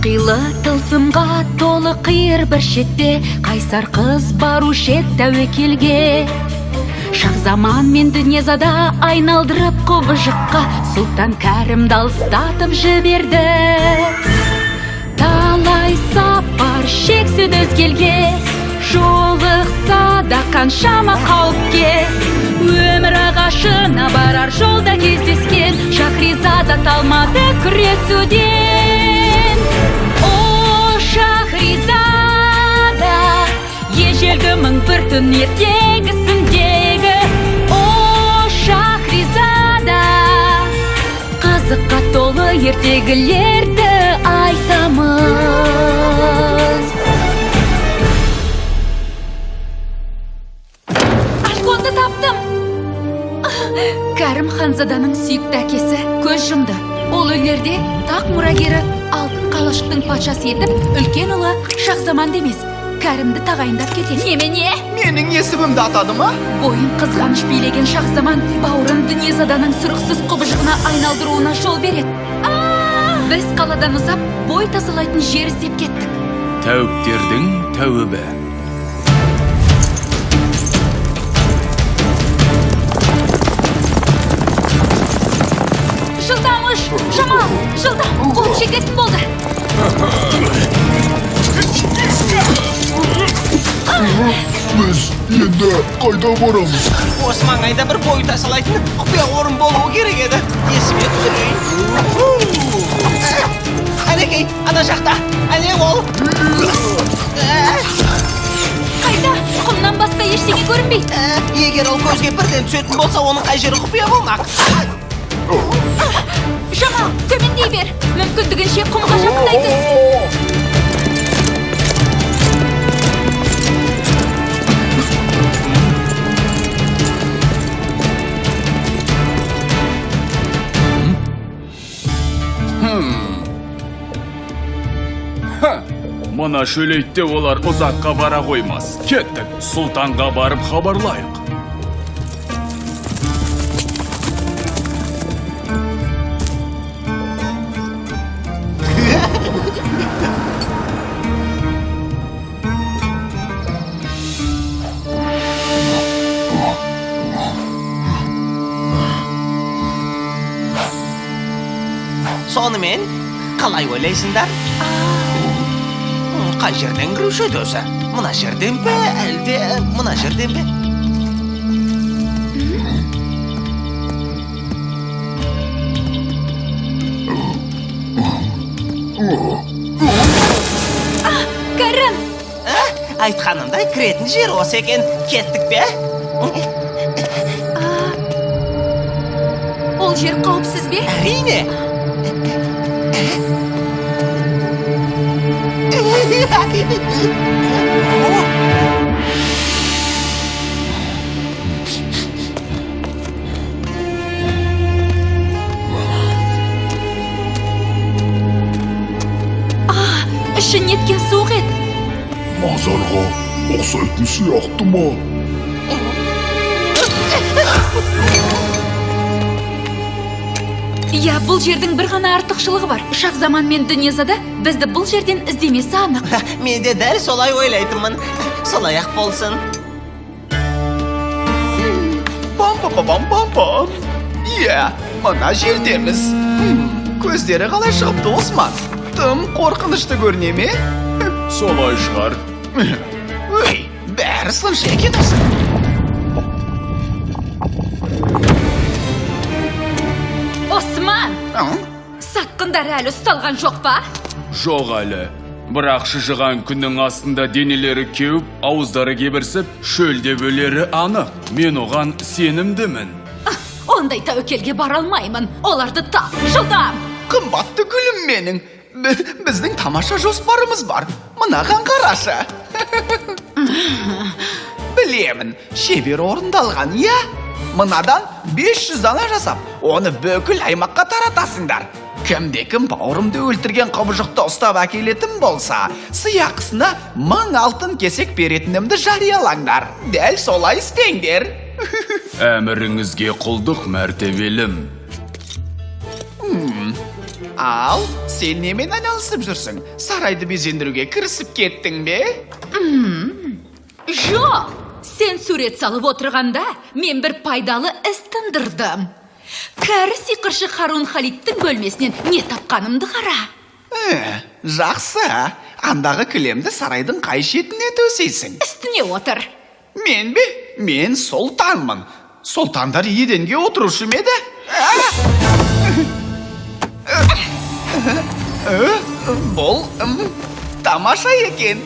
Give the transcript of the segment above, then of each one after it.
қилы тылсымға толы қиыр бір шетте қайсар қыз барушы еді тәуекелге. Шахзаман мен Дүниязада айналдырып құбыжыққа Сұлтан Кәрімді алыстатып жіберді. Талай сапар шексіз өзгелге, жолықса да қаншама қауіпке. Өмір ағашына барар жолда кездескен Шахризада талмады күресуден. О, Шахризада, ежелгі мың бір түн ертегісіндегі. О, Шахризада, қызыққа толы ертегілерді айтамыз. Ашқонды таптым! Кәрім ханзаданың сүйікті әкесі көз жұмды. Ол өлерде тақ мұрагері алтын қалашықтың патшасы етіп, үлкен ұлы Шахзаман демес, Кәрімді тағайындап кетеді. Немене? Менің есімімді атады ма? Бойын қызғаныш билеген Шахзаман бауырын Дүниязаданың сұрықсыз құбыжығына айналдыруына жол береді. Біз қаладан ұзап, бой тазалайтын жер іздеп кеттік. Тәуіптердің тәуібі. Жылдамыш! Жамал! Жылдам! Қуып жететін болды! Біз енді қайда барамыз? Осы маңайда бір бой тасалайтын құпия орын болуы керек еді. Есіме түсірейін. Әнекей, ана жақта. Әне ол. Қайда? Құмнан басқа ештеңе көрінбейді. Егер ол көзге бірден түсетін болса, оның қай жері құпия болмақ. Жамал, төмендей бер. Мүмкіндігінше құмға жақындай түс. Мұна шөлейтте олар ұзаққа бара қоймас. Кеттік, сұлтанға барып хабарлайық. Сонымен, қалай ойлайсыңдар? Қай жерден кіруші еді өзі? Мұна жерден бе, әлде мұна жерден бе? Кәрім! Айтқанымдай кіретін жер осы екен. Кеттік бе? Ол жер қауіпсіз бе? Әрине. Іші неткен суық еді. Мазарға ұқсайтын сияқты ма? Иә, бұл жердің бір ғана артықшылығы бар. Шахзаман мен Дүниязада бізді бұл жерден іздемесі анық. Мен де дәл солай ойлайтынмын. Солай ақ болсын. Пам-пам-пам-пам-пам. Иә, мына жердеміз. Көздері қалай шығыпты, Осман? Тым қорқынышты көріне ме? Солай шығар. Өй, бәрі сыншы екен осы. Осман! Сатқындар әлі ұсталған жоқ па? Жоқ әлі. Бірақ шыжыған күннің астында денелері кеуіп, ауыздары кебірсіп, шөлде өлері анық. Мен оған сенімдімін. Ондай тәуекелге бара алмаймын. Оларды тап, жылдам! Қымбатты гүлім менің. Біздің тамаша жоспарымыз бар. Мынаған қарашы. Білемін, шебер орындалған, иә? Мынадан 500 дана жасап, оны бүкіл аймаққа таратасыңдар. Кімде-кім бауырымды өлтірген құбыжықты ұстап әкелетін болса, сыйақысына 1000 алтын кесек беретінімді жариялаңдар. Дәл солай істеңдер. Әміріңізге құлдық, мәртебелім. Ал, сен немен айналысып жүрсің? Сарайды безендіруге кірісіп кеттің бе? Жоқ, сен сурет салып отырғанда мен бір пайдалы іс тындырдым. Кәрі сиқыршы Харун Халидтің бөлмесінен не тапқанымды қара. Жақсы, андағы кілемді сарайдың қай шетіне төсейсің? Үстіне отыр. Мен бе? Мен сұлтанмын. Сұлтандар еденге отырушы ма еді? Бұл тамаша екен.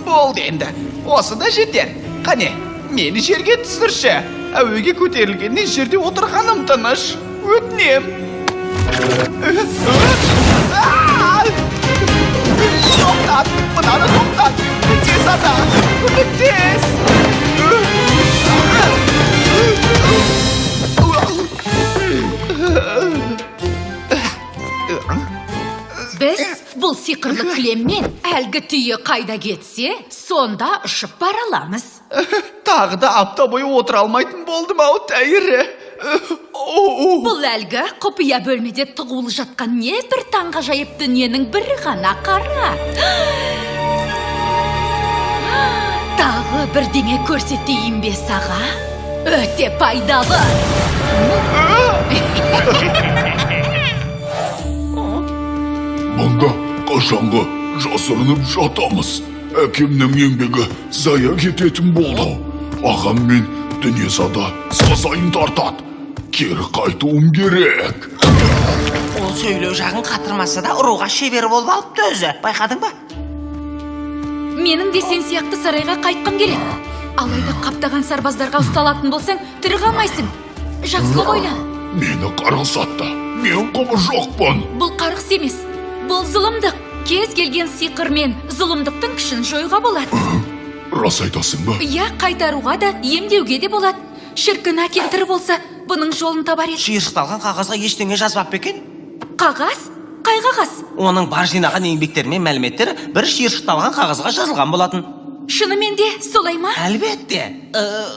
Болды енді, осы да жетер. Қане, мені жерге түсірші. Әуеге көтерілгеннен жерде отырғаным тыныш. Өтінем. Тоқтат, мынаны тоқтат. Тез ата, тез. Біз бұл сиқырлы кілеммен әлгі түйе қайда кетсе, сонда ұшып бара аламыз. Тағы да апта бойы отыра алмайтын болдым ау тәйірі. Бұл әлгі құпия бөлмеде тығулы жатқан не бір таңғажайып дүниенің бірі ғана қара. Тағы бірдеңе көрсетейін бе саған? Өте пайдалы. Мұнда қашанғы жасырынып жатамыз. Әкемнің еңбегі зая кететін болды. Ағам мен дүниесада сазайын тартады. Кері қайтуым керек. Ол сөйлеу жағын қатырмаса да ұруға шебер болып алыпты өзі. Байқадың ба? Менің де сен сияқты сарайға қайтқым келеді. Алайда қаптаған сарбаздарға ұсталатын болсаң, тірі қалмайсың. Жақсылап ойлан. Мені қарғыс атты. Мен құмы жоқпын. Бұл қарғыс емес. Бұл зұлымдық. Кез келген сиқырмен зұлымдықтың күшін жоюға болады. Рас айтасың ба? Иә, қайтаруға да, емдеуге де болады. Шіркін әкем тірі болса, бұның жолын табар еді. Шиыршықталған қағазға ештеңе жазбап екен? Қағаз? Қай қағаз? Оның бар жинаған еңбектері мен мәліметтері бір шиыршықталған қағазға жазылған болатын. Шынымен де солай ма? Әлбетте,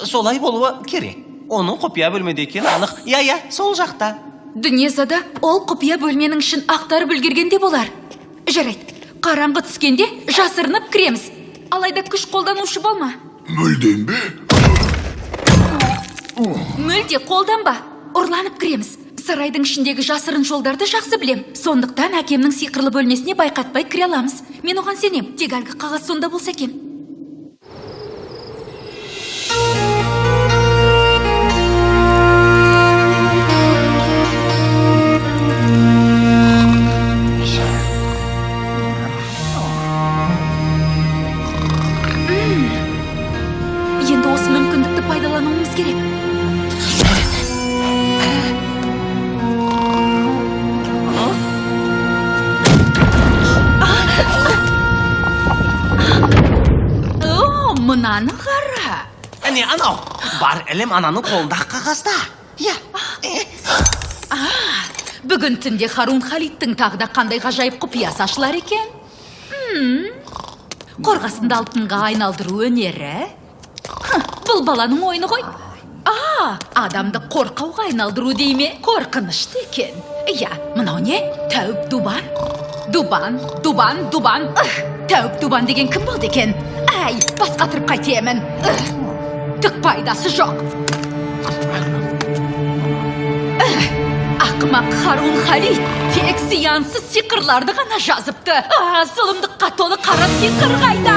солай болуы керек. Оның құпия бөлмеде екені анық. Иә, сол жақта. Дүниезада ол құпия бөлменің ішін ақтарып үлгергенде болар. Жарайды, қараңғы түскенде жасырынып кіреміз. Алайда күш қолданушы болма. Мүлдем бе? Мүлде қолданба. Ұрланып кіреміз. Сарайдың ішіндегі жасырын жолдарды жақсы білем. Сондықтан әкемнің сиқырлы бөлмесіне байқатпай кіре аламыз. Мен оған сенем. Тек әлгі қағаз сонда болса екен. Енді осы мүмкіндікті пайдалануымыз керек. Мынаны қара. Әне, анау, бар әлем ананың қолындағы қағазда. Иә. Бүгін түнде Харун Халидтің тағда қандай ғажайып құпиясы ашылар екен? Қорғасынды алтынға айналдыру өнері. Бұл баланың ойыны ғой. Адамды қорқауға айналдыру дейме? Қорқынышты екен. Иә, мынау не? Тәуіп Дубан. Дубан. Тәуіп Дубан деген кім болды екен? Әй, бас қатырып қайтемін. Түк пайдасы жоқ. Ақымақ Харун Халид тек зиянсыз сиқырларды ғана жазыпты. Зұлымдыққа толы қара сиқыр қайда?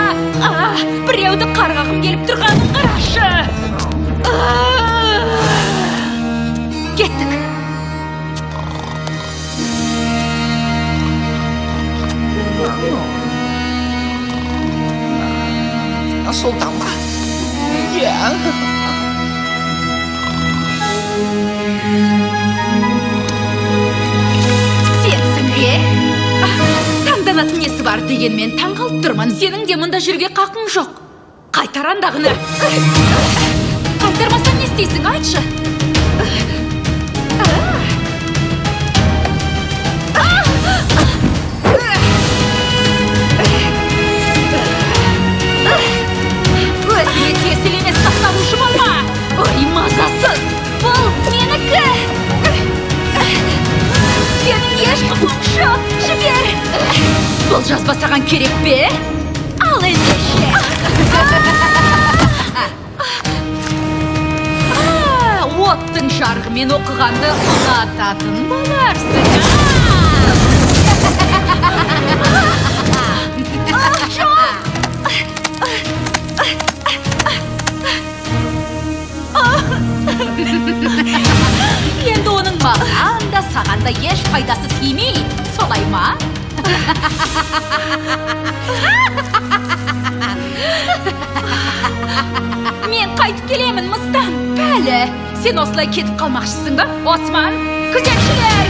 Біреуді қарғағым келіп тұрғанын қарашы. Кеттік. Сұлтан ба? Иә. Сенсің бе? Таңданатын несі бар дегенмен таң қалып тұрмын. Сенің де мұнда жүрге қақың жоқ. Қайтар андағыны. Қайтармасам не істейсің, айтшы. Өзіне тесіл емес сақтанушы болма. Ой, мазасыз. Бұл менікі. Сенің жазба саған керек пе? Ал ендеше. Оттың жарығымен оқығанды ұнататын боларсың. Енді оның маған да саған да еш пайдасы тимей, солай ма? Мен қайтып келемін, Мыстан. Пәлі, сен осылай кетіп қалмақшысың ба? Осман, күзетшілер!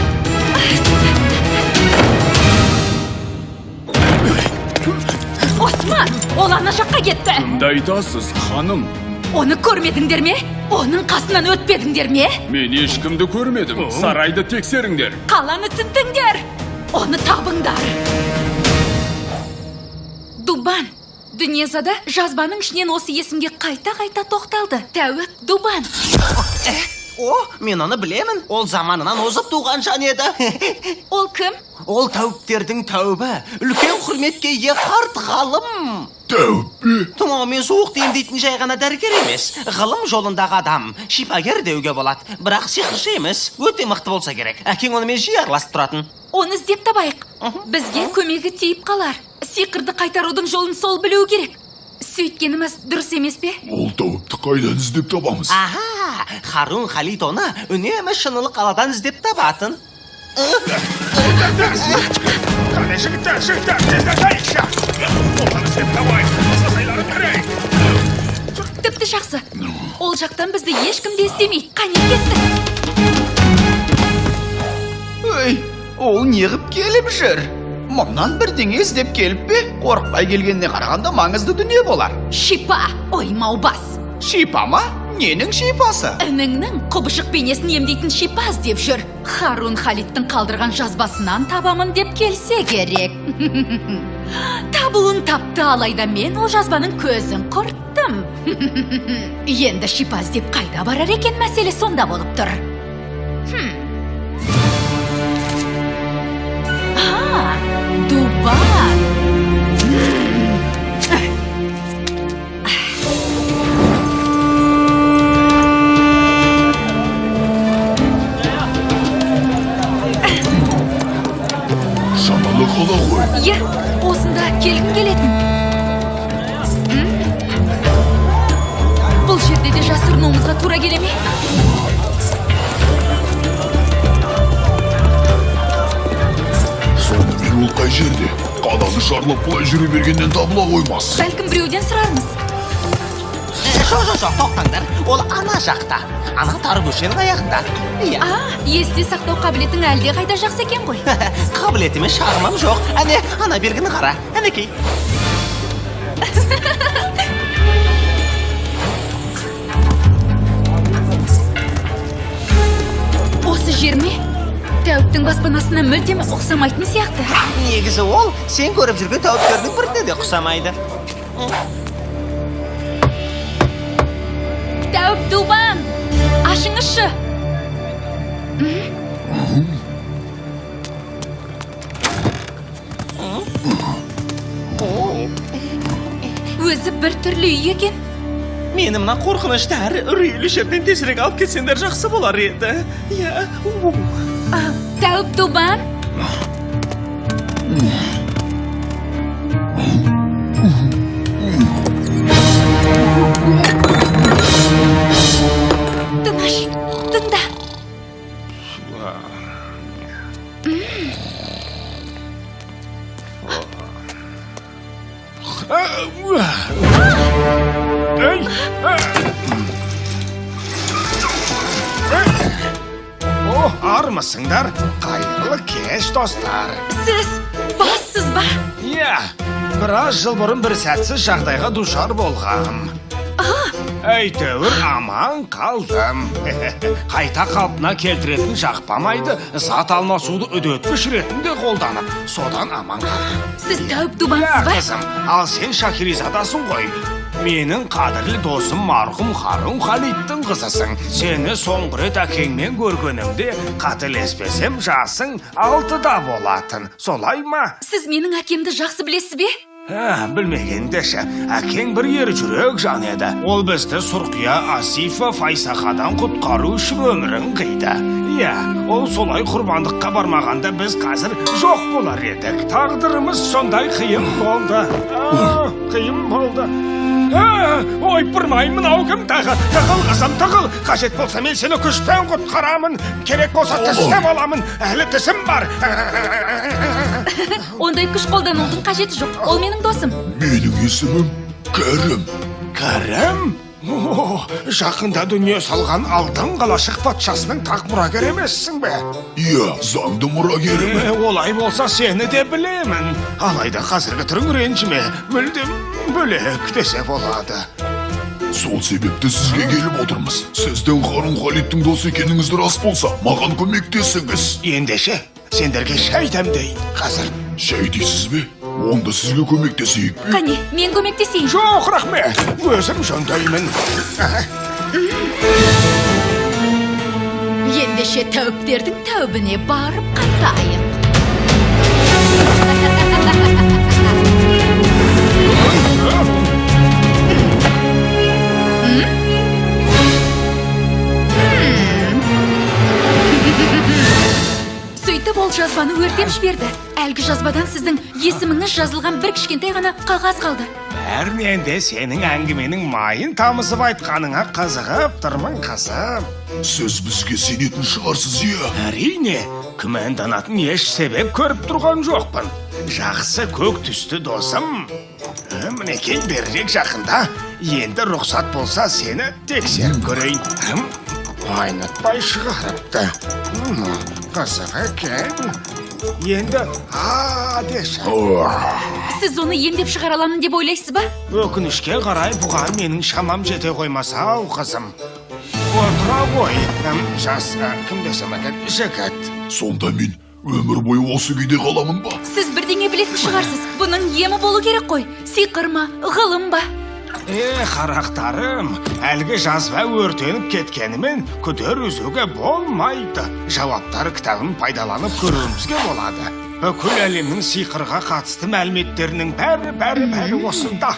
Осман, ол ана жаққа кетті. Кімді айтасыз, ханым? Оны көрмедіңдер ме? Оның қасынан өтпедіңдер ме? Мен ешкімді көрмедім. Сарайды тексеріңдер. Қаланы тінтіңдер. Оны табыңдар. Дубан, Дүниезада жазбаның ішінен осы есімге қайта-қайта тоқталды. Тәуіп Дубан. О, мен оны білемін. Ол заманынан озып туған жан еді. Ол кім? Ол тәуіптердің тәубі. Үлкен құрметке ие қарт ғалым. Тәубе. Тұмаумен суықты емдейтін жай ғана дәрігер емес. Ғылым жолындағы адам. Шипагер деуге болады. Бірақ сиқыршы емес. Өте мықты болса керек. Әкең онымен жиі араласып тұратын. Оны іздеп табайық. Бізге көмегі тиіп қалар. Сиқырды қайтарудың жолын сол білу керек. Сөйткеніміз дұрыс емес пе? Ол тәуіпті қайдан іздеп табамыз? Аха, Харун Халид оны үнемі шынылық қаладан іздеп табатын. Жігіттер, тезді тайықша! Оған іздеп табайық, сазайларын кірейік! Тіпті жақсы. Ол жақтан бізді ешкім де іздемейді. Қане кеттік. Өй, ол неғып келіп жүр? Мұнан бірдеңе іздеп келіп пе? Қорықпай келгеніне қарағанда маңызды дүние болар. Шипа, оймау бас. Шипа ма? Ненің шипасы? Ініңнің құбышық бейнесін емдейтін шипа іздеп жүр. Харун Халидтің қалдырған жазбасынан табамын деп келсе керек. Табуын тапты, алайда мен ол жазбаның көзін құрттым. Енді шипа іздеп қайда барар екен, мәселе сонда болып тұр. Дубан. Шамалы қала ғой. Е, осында келгім келетін. Бұл жерде де жасырынуымызға тура келе ме? Сонымен ол қай жерде? Қаланы шарлап бұлай жүре бергеннен табыла қоймас. Бәлкім біреуден сұрармыз. Жоқ, тоқтаңдар. Ол ана жақта. Ана тары көшенің аяғында. Иә. Есте сақтау қабілетің әлде қайда жақсы екен ғой. Қабілетіме шағымым жоқ. Әне, ана белгіні қара. Әнекей. Осы жер ме? Тәуіптің баспанасына мүлдем ұқсамайтын сияқты. Негізі ол, сен көріп жүрген тәуіптердің біріне де ұқсамайды. Тәуіп Дубан, ашыңызшы. Өзі бір түрлі үй екен. Мені мына қорқынышты әрі үрейлі жерден тезірек алып кетсеңдер жақсы болар еді. Иә. Тәуіп Дубан. Тыныш, тыңда. Армысыңдар, қайырлы кеш, достар. Сіз бассыз ба? Иә, біраз жыл бұрын бір сәтсіз жағдайға душар болғам. Әйтеуір аман қалдым. Қайта қалпына келтіретін жақпамайды, зат алмасуды үдеткіш ретінде қолданып, содан аман қалдым. Сіз Тәуіп Дубансыз ба? Қызым, ал сен Шахерезадасың ғой. Менің қадірлі досым марқұм Харун Халидтің қызысың. Сені соңғы рет әкеңмен көргенімде, қателеспесем жасың 6-да болатын. Солай ма? Сіз менің әкемді жақсы білесіз бе? Білмегендеші, әкең бір ер жүрек жан еді. Ол бізді Сұрқия Асифа Файсақадан құтқару үшін өмірін қиды. Ол солай құрбандыққа бармағанда біз қазір жоқ болар едік. Тағдырымыз сондай қиын болды. Қиын болды. Ойпырмай, мынау кім тағы? Тығыл қызым, тығыл. Қажет болса мен сені күштен құтқарамын. Керек болса тістеп аламын. Әлі тісім бар. Ондай күш қолданудың қажеті жоқ. Ол менің досым. Менің есімім Кәрім. Кәрім? Жақында дүние салған алтын қалашық патшасының тақ мұрагер емессің бе? Заңды мұрагерім. Олай болса сені де білемін. Алайда қазіргі түрің ренжіме, мүлдем бөлек десе болады. Сол себепті сізге келіп отырмыз. Сіздің Харун Халидтің досы екеніңізді рас болса, маған көмектесіңіз. Ендеше, сендерге шай дәмдейін қазір. Шай дейсіз бе? Онда сізге көмектесейік пе? Қане, мен көмектесейін. Жоқ, рахмет. Өзім жөндеймін. Ендеше тәуіптердің тәубіне барып қайтайық. Сөйтіп ол жазбаны өртеп жіберді. Әлгі жазбадан сіздің есіміңіз жазылған бір кішкентай ғана қағаз қалды. Бәрінен де сенің әңгіменің майын тамызып айтқаныңа қызығып тұрмын қызым. Сіз бізге сенетін шығарсыз, Әрине, күмәнданатын еш себеп көріп тұрған жоқпын. Жақсы көк түсті досым. Мінекей берірек жақында. Енді рұқсат болса сені тексеріп көрейін. Айнытпай шығарыпты. Қызық екен. Енді деші. Сіз оны емдеп шығара аламын деп ойлайсыз ба? Өкінішке қарай бұған менің шамам жете қоймаса ау қызым. Отыра ғой. Жас кім десем екен? Жігіт. Сонда мен өмір бойы осы күйде қаламын ба? Сіз бірдеңе білетін шығарсыз. Бұның емі болу керек қой. Сиқыр ма, ғылым ба? Қарақтарым, әлгі жазба өртеніп кеткенімен күдер үзуге болмайды. Жауаптар кітабын пайдаланып көруімізге болады. Бүкіл әлемнің сиқырға қатысты мәліметтерінің бәрі осында.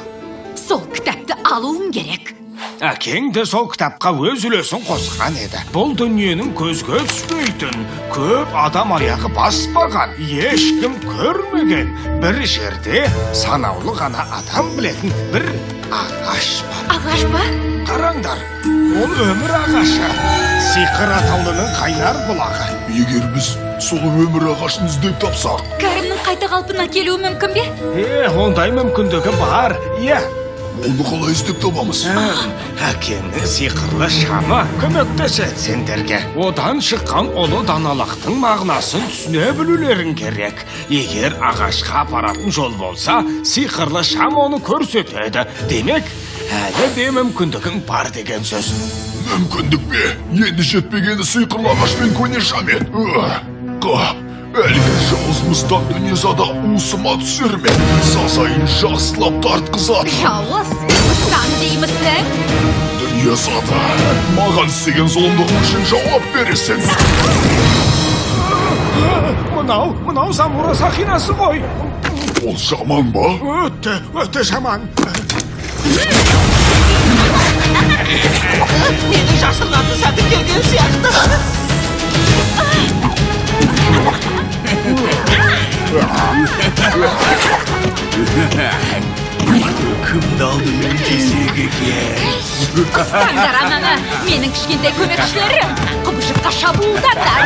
Сол кітапты алуым керек. Әкең де сол кітапқа өз үлесін қосқан еді. Бұл дүниенің көзге түспейтін, көп адам аяғы баспаған, ешкім көрмеген бір жерде санаулы ғана адам білетін бір ағаш бар. Ағаш па? Қараңдар, ол өмір ағашы. Сиқыр атаулының қайнар бұлағы. Егер біз сол өмір ағашын іздеп тапсақ, Кәрімнің қайта қалпына келуі мүмкін бе? Ондай мүмкіндігі бар. оны қалай іздеп табамыз? Әкемнің сиқырлы шамы көмектеседі сендерге. Одан шыққан ұлы даналықтың мағынасын түсіне білулерің керек. Егер ағашқа апаратын жол болса, сиқырлы шам оны көрсетеді. Демек, әлі де мүмкіндігің бар деген сөз. Мүмкіндік бе? Енді жетпегені сиқырлы ағашпен көне шам еді. Әлгі жауызмыстан дүниезада уысыма түсер ме? Сазайын жақсылап тартқызады. Жауыз, ұстан деймісің? Дүниезада маған істеген зұлымдығың үшін жауап бересің. Мынау Замура сақинасы ғой. Ол жаман ба? Өте жаман. Менің жасырғанды сәті келген сияқты. Кімді алды мен кезегі ке? Қыстаңдар ананы, менің кішкентай көмекшілерім. Құбыжыққа шабуылдандар.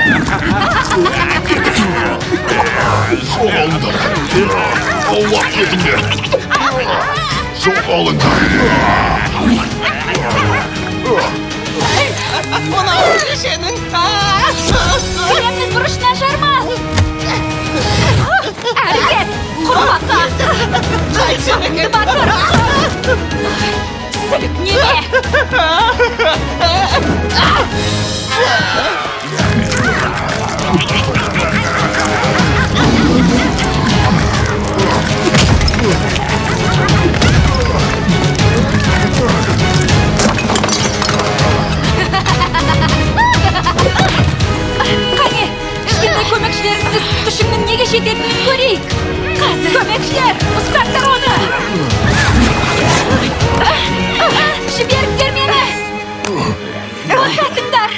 Жоғалыңдар. Аулақ кетіңдер. Жоғалыңдар. Мынау сенің. Кремнің бұрышына жармас. Әрекет, құрбақа. Қайтсен екен. Батыр. Сілік неме. Көмекшілеріңсіз күшіңнің неге жететінін көрейік. Қазір көмекшілер, ұстаттыр оны. Жіберіңдер мені. Ұстатыңдар.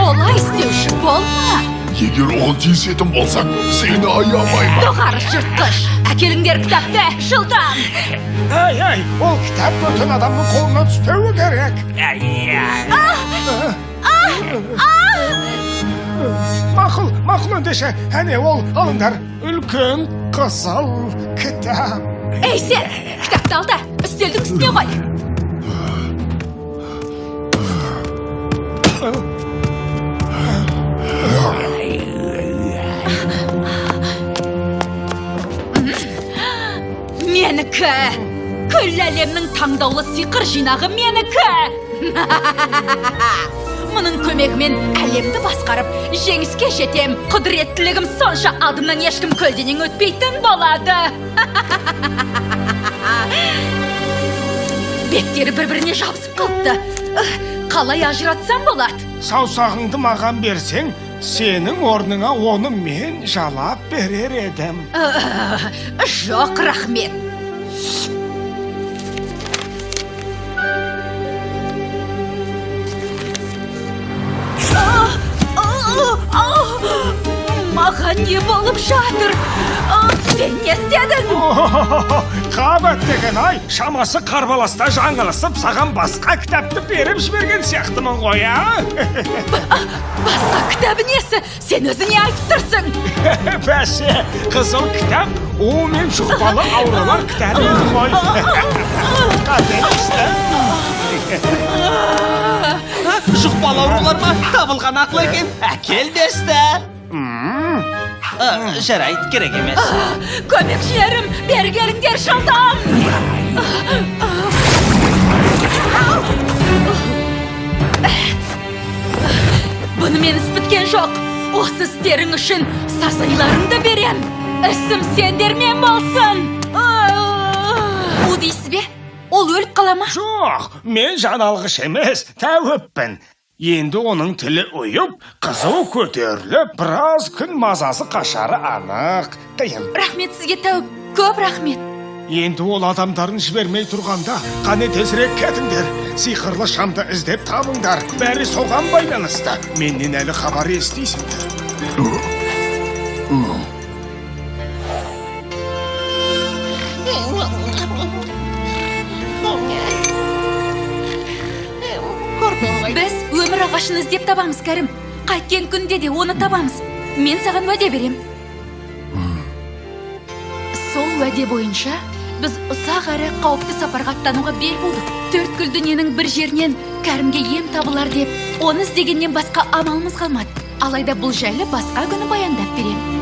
Олай істеуші болма. Егер оған тиісетін болсаң, сені аямаймын. Доғары жыртқыш. Әкеліңдер кітапты, жылдам. Ай, ол кітап бөтен адамның қолына түспеуі керек. Мақұл ендеше, әне ол алыңдар. Үлкен қызыл кітап. Ей сен, кітапты ал да, үстелдің үстіне қой. Менікі! Күллі әлемнің таңдаулы сиқыр жинағы менікі! Мұның көмегімен әлемді басқарып, жеңіске жетем. Құдіреттілігім сонша алдымнан ешкім көлденең өтпейтін болады. Беттері бір-біріне жабысып қалыпты. Қалай ажыратсам болады? Саусағыңды маған берсең, сенің орныңа оны мен жалап берер едім. Жоқ, рахмет. Маған не болып жатыр? Сен не істедің? Қабат деген ай, шамасы қарбаласта жаңылысып, саған басқа кітапты беріп жіберген сияқтымын ғой, а? Басқа кітабы несі? Сен өзіне айтып тұрсың. Бәсе, қызыл кітап, у мен жұқпалы аурулар кітабы еді ғой. Қателесті. Жұқпалы аурулар ма? Табылған ақыл екен. Әкел десті. Жарайды, керек емес. Көмекшілерім, бері келіңдер жылдам. Бұнымен іс біткен жоқ. Осы істерің үшін сазайларыңды берем. Ісім сендермен болсын. О дейсіз бе? Ол өліп қала ма? Жоқ, мен жаналғыш емес, тәуіппін. Енді оның тілі ұйып, қызу көтеріліп, біраз күн мазасы қашары анық. Қиын. Рахмет сізге тәуіп, көп рахмет. Енді ол адамдарын жібермей тұрғанда, қане тезірек кетіңдер. Сиқырлы шамды іздеп табыңдар. Бәрі соған байланысты. Менен әлі хабар естисіңдер. Біз өмір ағашын іздеп табамыз, Кәрім. Қайткен күнде де оны табамыз. Мен саған уәде берем. Сол уәде бойынша біз ұзақ әрі қауіпті сапарға аттануға бел болдық. Төрткүл дүниенің бір жерінен Кәрімге ем табылар деп, оны іздегеннен басқа амалымыз қалмады. Алайда бұл жайлы басқа күні баяндап берем.